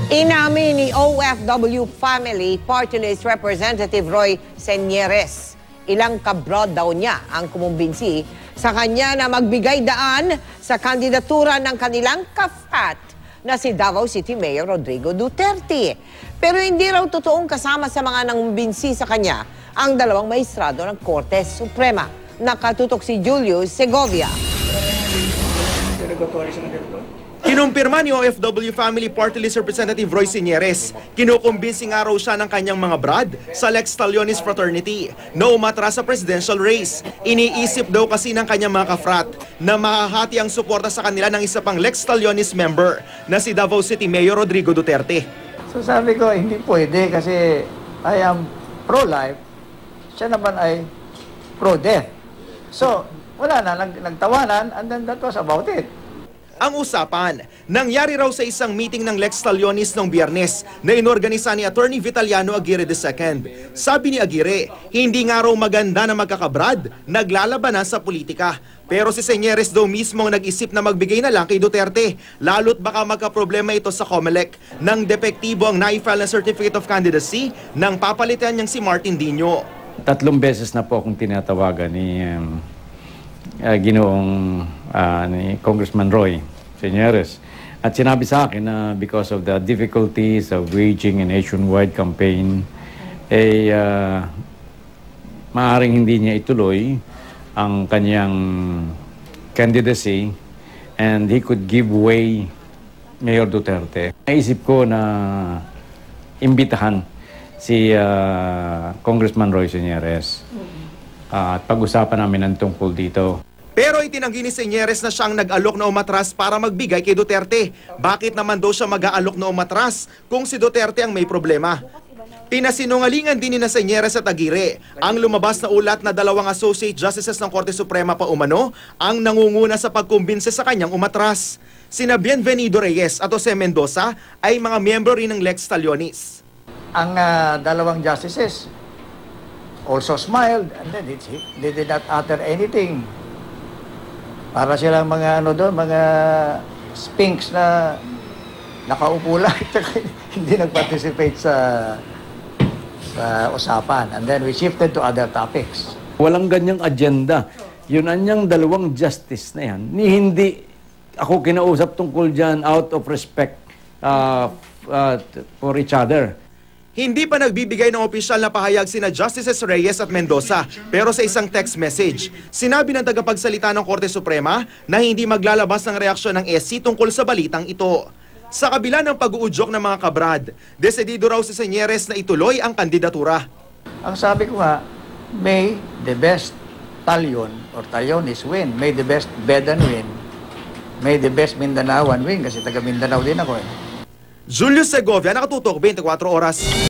Inamin ni OFW Family Party List Representative Roy Señeres. Ilang kabrod daw niya ang kumumbinsi sa kanya na magbigay daan sa kandidatura ng kanilang kafat na si Davao City Mayor Rodrigo Duterte. Pero hindi raw totoong kasama sa mga nangumbinsi sa kanya ang dalawang maestrado ng Korte Suprema. Nakatutok si Julius Segovia. Kinumpirma ni OFW Family Party List Representative Roy Señeres, kinukumbinsi nga raw siya ng kanyang mga brad sa Lex Talionis Fraternity na umatras sa presidential race. Iniisip daw kasi ng kanyang mga kafrat na makahati ang suporta sa kanila ng isa pang Lex Talionis member na si Davao City Mayor Rodrigo Duterte. So sabi ko, hindi pwede kasi I am pro-life, siya naman ay pro-death. So, wala na, nagtawanan, and then that was about it. Ang usapan, nangyari raw sa isang meeting ng Lex Talionis noong Biyernes na inorganisa ni Attorney Vitaliano Aguirre II. Sabi ni Aguirre, hindi nga raw maganda na magkakabrad, naglalabanan sa politika. Pero si Señeres daw mismo ang nag-isip na magbigay na lang kay Duterte, lalo't baka magkaproblema ito sa COMELEC nang depektibo ang na-file na Certificate of Candidacy nang papalitan niyang si Martin Dino. 3 beses na po akong tinatawagan ni ni Congressman Roy Señeres. At sinabi sa akin na because of the difficulties of waging a nationwide campaign, maaaring hindi niya ituloy ang kanyang candidacy and he could give way Mayor Duterte. Naisip ko na imbitahan si Congressman Roy Señeres at pag-usapan namin ang tungkol dito. Pero itinanggi ni Señeres na siyang nag-alok na umatras para magbigay kay Duterte. Bakit naman daw siya mag-aalok na umatras kung si Duterte ang may problema? Pinasinungalingan din ni na Señeres at Aguirre ang lumabas na ulat na 2 Associate Justices ng Korte Suprema pa umano ang nangunguna sa pagkumbinse sa kanyang umatras. Sina Bienvenido Reyes at Jose Mendoza ay mga miyembro rin ng Lex Talionis. Ang 2 justices also smiled and then they did not utter anything. Para silang mga mga sphinx na nakaupo lang hindi nag-participate sa usapan. And then we shifted to other topics. Walang ganyang agenda. Yun anyang 2 justice na yan. Hindi ako kinausap tungkol dyan out of respect for each other. Hindi pa nagbibigay ng opisyal na pahayag sina Justices Reyes at Mendoza, pero sa isang text message, sinabi ng tagapagsalita ng Korte Suprema na hindi maglalabas ng reaksyon ng SC tungkol sa balitang ito. Sa kabila ng pag-uudyok ng mga kabrad, desidido raw si Señeres na ituloy ang kandidatura. Ang sabi ko nga, may the best Talion or Talionis win, may the best Bedan win, may the best Mindanaoan win kasi taga Mindanao din ako . Julius Segovia, nakatutok 24 oras.